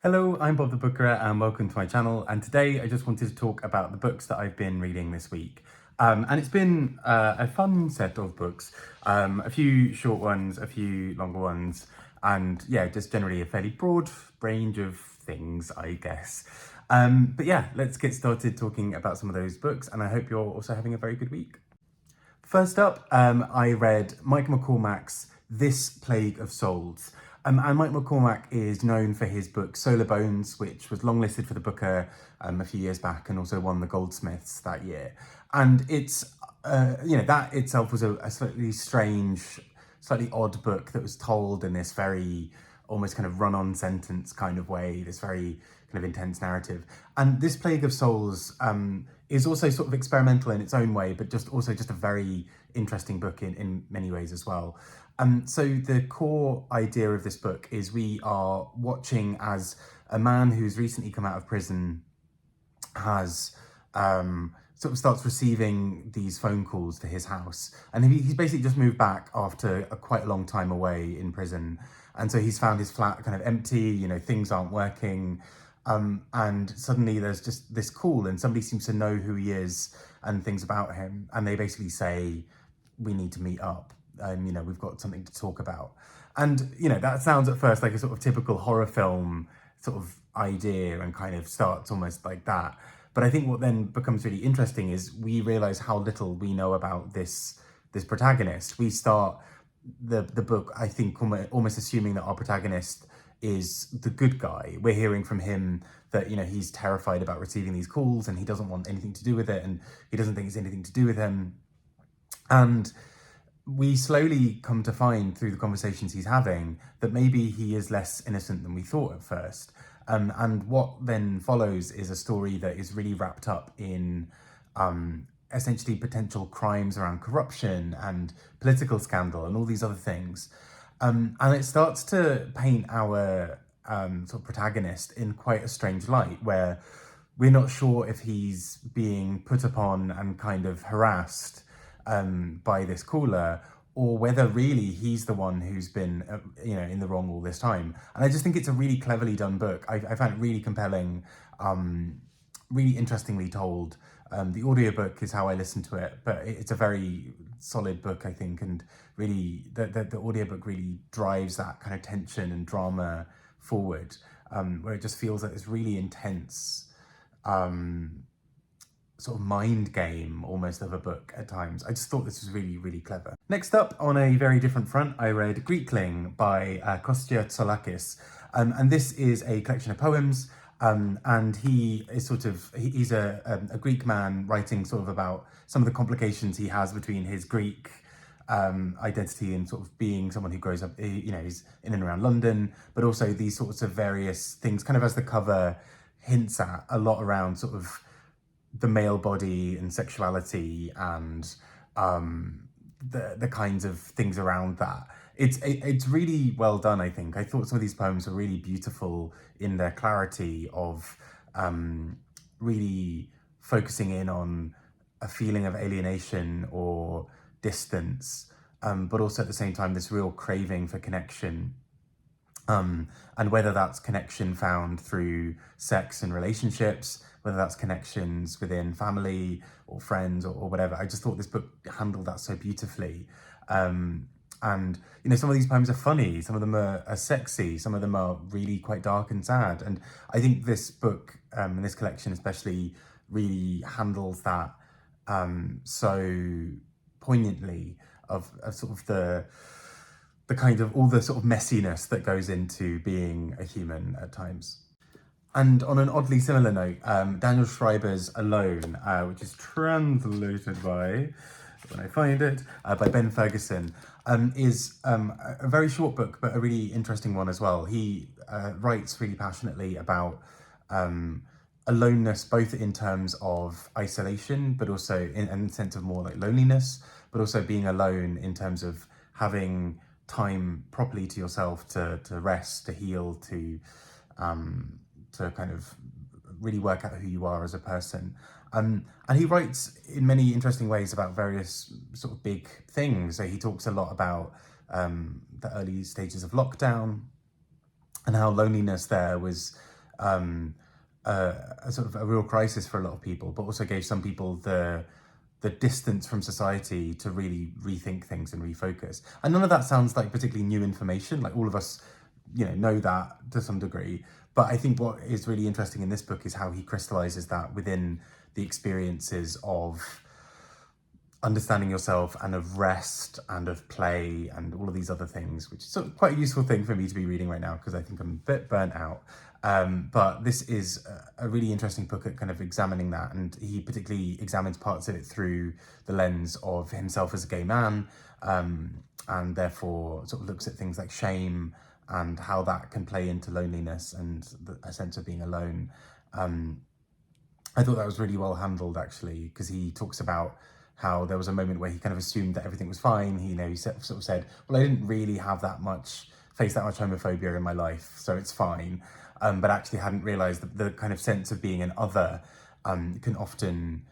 Hello, I'm Bob the Booker and welcome to my channel, and today I just wanted to talk about the books that I've been reading this week. And it's been a fun set of books, a few short ones, a few longer ones, and yeah, just generally a fairly broad range of things, I guess. But yeah, let's get started talking about some of those books, and I hope you're also having a very good week. First up, I read Mike McCormack's This Plague of Souls. And Mike McCormack is known for his book Solar Bones, which was longlisted for the Booker a few years back and also won the Goldsmiths that year. And it's, that itself was a slightly strange, slightly odd book that was told in this very almost kind of run-on sentence kind of way, this very kind of intense narrative. And This Plague of Souls is also sort of experimental in its own way, but just a very interesting book in many ways as well. So the core idea of this book is we are watching as a man who's recently come out of prison has sort of starts receiving these phone calls to his house. And he's basically just moved back after quite a long time away in prison. And so he's found his flat kind of empty, things aren't working. And suddenly there's just this call and somebody seems to know who he is and things about him. And they basically say, we need to meet up. We've got something to talk about. And, that sounds at first like a sort of typical horror film sort of idea and kind of starts almost like that. But I think what then becomes really interesting is we realize how little we know about this protagonist. We start the book, I think, almost assuming that our protagonist is the good guy. We're hearing from him that, he's terrified about receiving these calls and he doesn't want anything to do with it and he doesn't think it's anything to do with him. And we slowly come to find through the conversations he's having that maybe he is less innocent than we thought at first. And what then follows is a story that is really wrapped up in essentially potential crimes around corruption and political scandal and all these other things. And it starts to paint our sort of protagonist in quite a strange light, where we're not sure if he's being put upon and kind of harassed by this caller, or whether really he's the one who's been, in the wrong all this time. And I just think it's a really cleverly done book. I found it really compelling, really interestingly told. The audiobook is how I listen to it, but it's a very solid book, I think, and really the audiobook really drives that kind of tension and drama forward, where it just feels like this really intense sort of mind game almost of a book at times. I just thought this was really, really clever. Next up, on a very different front, I read Greekling by Kostya Tsolakis. And this is a collection of poems. And he is he's a Greek man writing sort of about some of the complications he has between his Greek identity and sort of being someone who grows up, he's in and around London, but also these sorts of various things, kind of as the cover hints at, a lot around sort of the male body and sexuality and the kinds of things around that. It's really well done, I think. I thought some of these poems were really beautiful in their clarity of really focusing in on a feeling of alienation or distance, but also at the same time this real craving for connection. And whether that's connection found through sex and relationships, whether that's connections within family or friends or whatever. I just thought this book handled that so beautifully. And, some of these poems are funny, some of them are sexy, some of them are really quite dark and sad. And I think this book, and this collection especially, really handles that so poignantly of sort of the kind of all the sort of messiness that goes into being a human at times. And on an oddly similar note, Daniel Schreiber's Alone, which is translated by, when I find it, by Ben Fergusson, is a very short book, but a really interesting one as well. He writes really passionately about aloneness, both in terms of isolation, but also in the sense of more like loneliness, but also being alone in terms of having time properly to yourself to rest, to heal, to kind of really work out who you are as a person. And he writes in many interesting ways about various sort of big things. So he talks a lot about the early stages of lockdown and how loneliness there was a sort of a real crisis for a lot of people, but also gave some people the distance from society to really rethink things and refocus. And none of that sounds like particularly new information. Like all of us, know that to some degree. But I think what is really interesting in this book is how he crystallizes that within the experiences of understanding yourself and of rest and of play and all of these other things, which is sort of quite a useful thing for me to be reading right now because I think I'm a bit burnt out. But this is a really interesting book at kind of examining that, and he particularly examines parts of it through the lens of himself as a gay man, and therefore sort of looks at things like shame and how that can play into loneliness and a sense of being alone. I thought that was really well handled, actually, because he talks about how there was a moment where he kind of assumed that everything was fine. He sort of said, well, I didn't really face that much homophobia in my life, so it's fine. But actually hadn't realized that the kind of sense of being an other can often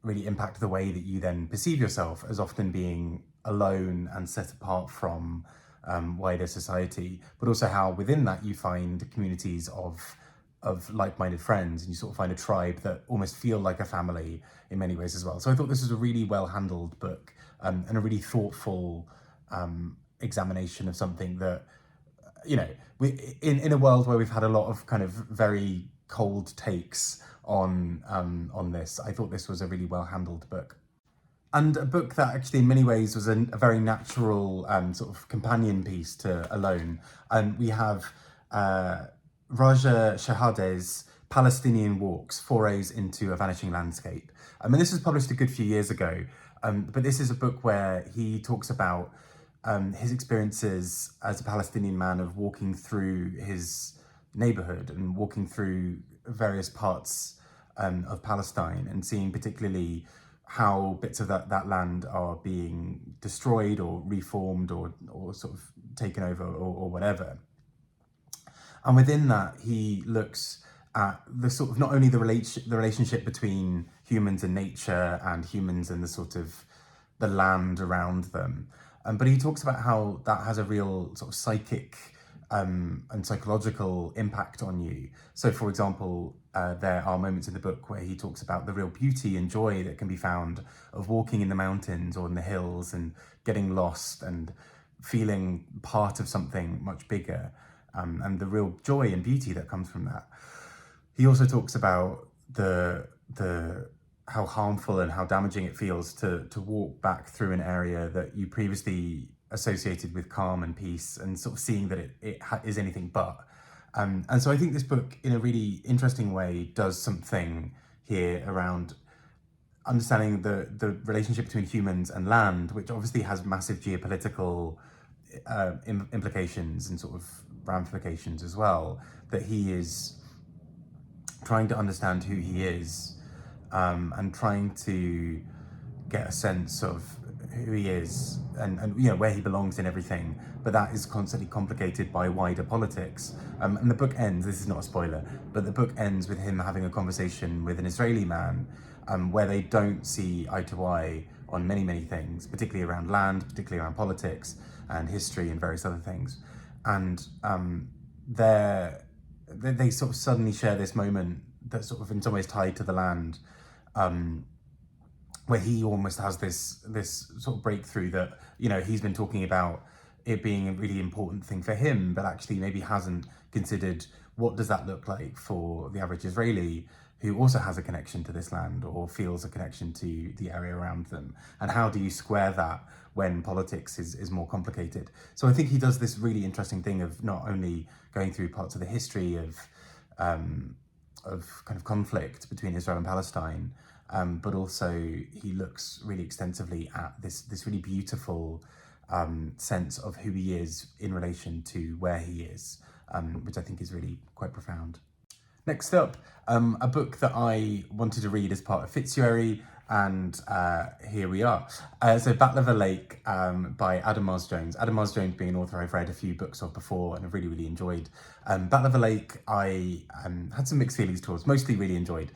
really impact the way that you then perceive yourself as often being alone and set apart from wider society, but also how within that you find communities of like-minded friends, and you sort of find a tribe that almost feel like a family in many ways as well. So I thought this was a really well-handled book, and a really thoughtful examination of something that, in a world where we've had a lot of kind of very cold takes on this, I thought this was a really well-handled book. And a book that actually in many ways was a very natural sort of companion piece to Alone. And we have Raja Shehadeh's Palestinian Walks, Forays into a Vanishing Landscape. And this was published a good few years ago, but this is a book where he talks about his experiences as a Palestinian man of walking through his neighborhood and walking through various parts of Palestine and seeing particularly how bits of that land are being destroyed or reformed or sort of taken over or whatever. And within that, he looks at the sort of not only the relationship between humans and nature and humans and the sort of the land around them, but he talks about how that has a real sort of psychic and psychological impact on you. So, for example, there are moments in the book where he talks about the real beauty and joy that can be found of walking in the mountains or in the hills and getting lost and feeling part of something much bigger, and the real joy and beauty that comes from that. He also talks about the how harmful and how damaging it feels to walk back through an area that you previously associated with calm and peace, and sort of seeing that it is anything but. And so I think this book, in a really interesting way, does something here around understanding the relationship between humans and land, which obviously has massive geopolitical implications and sort of ramifications as well, that he is trying to understand who he is, and trying to get a sense of who he is and where he belongs in everything, but that is constantly complicated by wider politics. And the book ends, this is not a spoiler, but the book ends with him having a conversation with an Israeli man, where they don't see eye to eye on many things, particularly around land, particularly around politics and history and various other things. And they sort of suddenly share this moment that's sort of in some ways tied to the land, where he almost has this sort of breakthrough that, he's been talking about it being a really important thing for him, but actually maybe hasn't considered what does that look like for the average Israeli who also has a connection to this land or feels a connection to the area around them. And how do you square that when politics is more complicated? So I think he does this really interesting thing of not only going through parts of the history of kind of conflict between Israel and Palestine, but also he looks really extensively at this really beautiful sense of who he is in relation to where he is, which I think is really quite profound. Next up, a book that I wanted to read as part of Fitzjury, and here we are. So Batlava Lake by Adam Mars-Jones. Adam Mars-Jones being an author I've read a few books of before and I've really enjoyed. Batlava Lake I had some mixed feelings towards, mostly really enjoyed.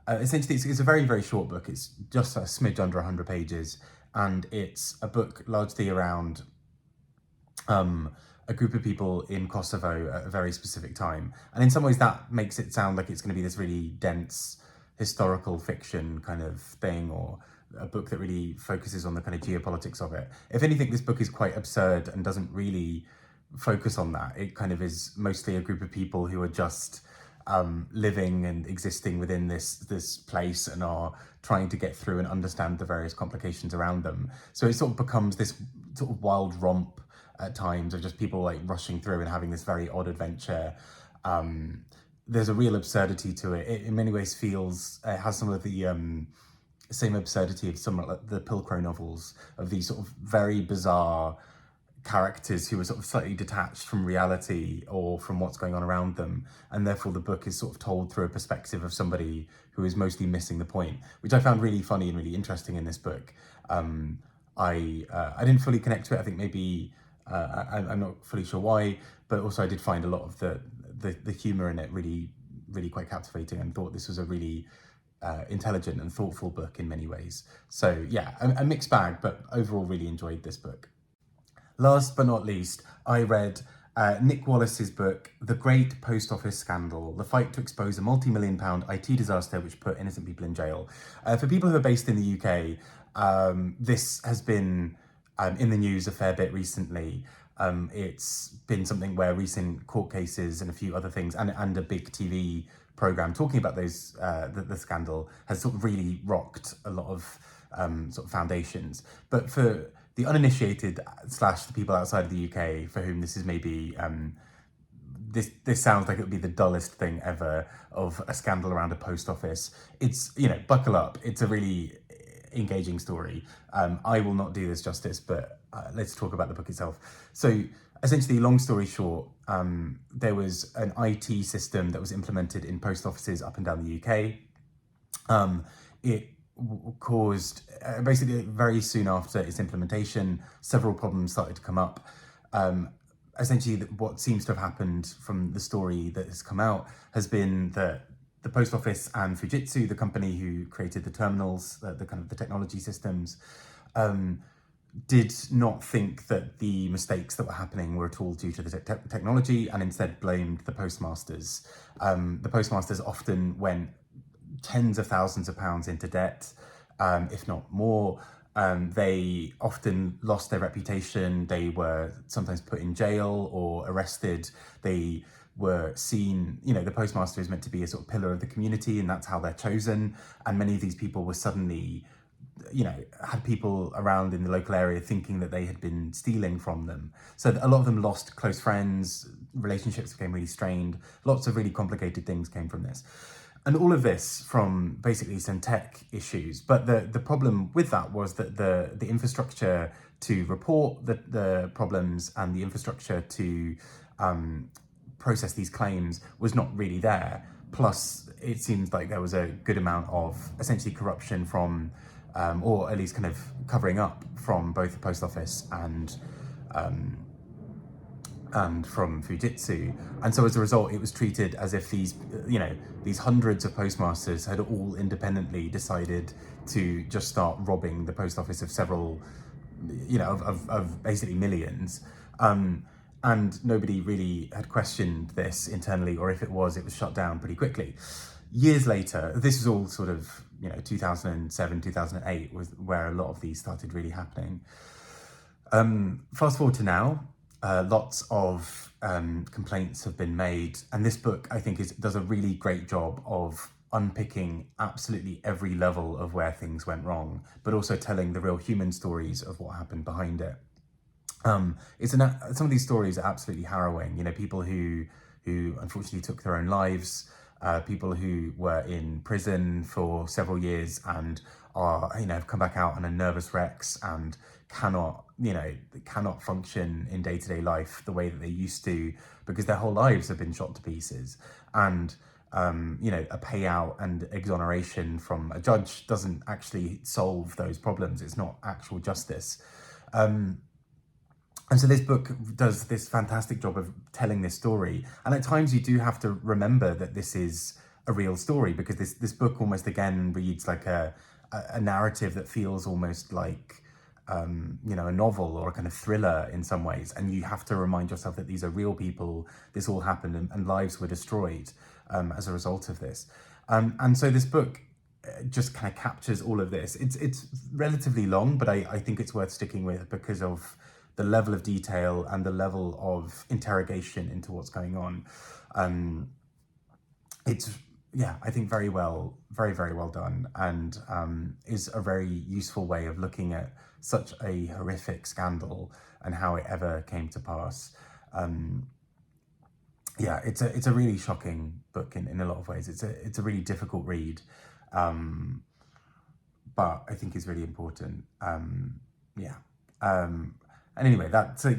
Essentially, it's a very short book. It's just a smidge under 100 pages, and it's a book largely around a a group of people in Kosovo at a very specific time. And in some ways that makes it sound like it's going to be this really dense historical fiction kind of thing, or a book that really focuses on the kind of geopolitics of it. If anything, this book is quite absurd and doesn't really focus on that. It kind of is mostly a group of people who are just living and existing within this place and are trying to get through and understand the various complications around them. So it sort of becomes this sort of wild romp at times of just people like rushing through and having this very odd adventure. There's a real absurdity to it. It in many ways feels, it has some of the same absurdity of some like the Pilcrow novels, of these sort of very bizarre characters who are sort of slightly detached from reality or from what's going on around them, and therefore the book is sort of told through a perspective of somebody who is mostly missing the point, which I found really funny and really interesting in this book. I didn't fully connect to it. I think maybe I'm not fully sure why, but also I did find a lot of the humour in it really quite captivating, and thought this was a really intelligent and thoughtful book in many ways. So yeah, a mixed bag, but overall really enjoyed this book. Last but not least, I read Nick Wallis's book, The Great Post Office Scandal, the fight to expose a multi-million-pound IT disaster which put innocent people in jail. For people who are based in the UK, this has been in the news a fair bit recently. It's been something where recent court cases and a few other things, and a big TV programme talking about those the scandal has sort of really rocked a lot of sort of foundations. But for the uninitiated / the people outside of the UK for whom this is maybe this sounds like it would be the dullest thing ever, of a scandal around a post office. It's, buckle up. It's a really engaging story. I will not do this justice, but let's talk about the book itself. So essentially, long story short, there was an IT system that was implemented in post offices up and down the UK. It caused, basically very soon after its implementation, several problems started to come up. Essentially, what seems to have happened from the story that has come out has been that the post office and Fujitsu, the company who created the terminals, the kind of the technology systems, did not think that the mistakes that were happening were at all due to the technology, and instead blamed the postmasters. The postmasters often went tens of thousands of pounds into debt, if not more. They often lost their reputation. They were sometimes put in jail or arrested. They were seen, the postmaster is meant to be a sort of pillar of the community, and that's how they're chosen. And many of these people were suddenly, had people around in the local area thinking that they had been stealing from them. So a lot of them lost close friends, relationships became really strained, lots of really complicated things came from this. And all of this from basically some tech issues. But the problem with that was that the infrastructure to report the problems and the infrastructure to process these claims was not really there. Plus, it seems like there was a good amount of essentially corruption from, or at least kind of covering up from both the post office and from Fujitsu. And so as a result, it was treated as if these hundreds of postmasters had all independently decided to just start robbing the post office of several, of basically millions. And nobody really had questioned this internally, or if it was shut down pretty quickly. Years later, this was all sort of, 2007, 2008 was where a lot of these started really happening. Fast forward to now, lots of complaints have been made, and this book, I think, does a really great job of unpicking absolutely every level of where things went wrong, but also telling the real human stories of what happened behind it. Some of these stories are absolutely harrowing. People who unfortunately took their own lives, people who were in prison for several years and are, have come back out and are nervous wrecks and cannot function in day-to-day life the way that they used to, because their whole lives have been shot to pieces. And a payout and exoneration from a judge doesn't actually solve those problems. It's not actual justice. And so this book does this fantastic job of telling this story. And at times you do have to remember that this is a real story, because this book almost again reads like a narrative that feels almost like a novel or a kind of thriller in some ways, and you have to remind yourself that these are real people, this all happened, and lives were destroyed as a result of this. And so this book just kind of captures all of this. It's relatively long, but I think it's worth sticking with because of the level of detail and the level of interrogation into what's going on. It's, yeah, I think very well done, and is a very useful way of looking at such a horrific scandal and how it ever came to pass. Yeah, it's a really shocking book in a lot of ways. It's a really difficult read, but I think is really important. Yeah. And anyway,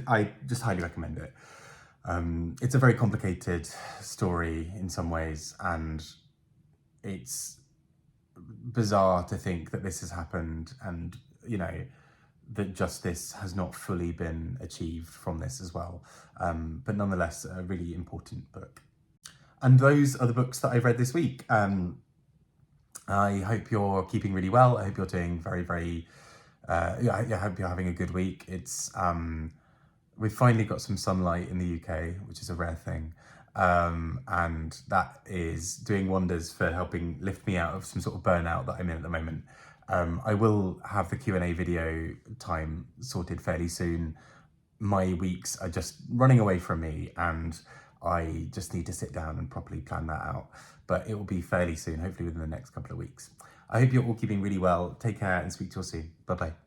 I just highly recommend it. It's a very complicated story in some ways, and it's bizarre to think that this has happened, and that justice has not fully been achieved from this as well. But nonetheless, a really important book. And those are the books that I've read this week. I hope you're keeping really well. I hope you're doing very, I hope you're having a good week. We've finally got some sunlight in the UK, which is a rare thing. And that is doing wonders for helping lift me out of some sort of burnout that I'm in at the moment. I will have the Q&A video time sorted fairly soon. My weeks are just running away from me, and I just need to sit down and properly plan that out. But it will be fairly soon, hopefully within the next couple of weeks. I hope you're all keeping really well. Take care and speak to you all soon. Bye-bye.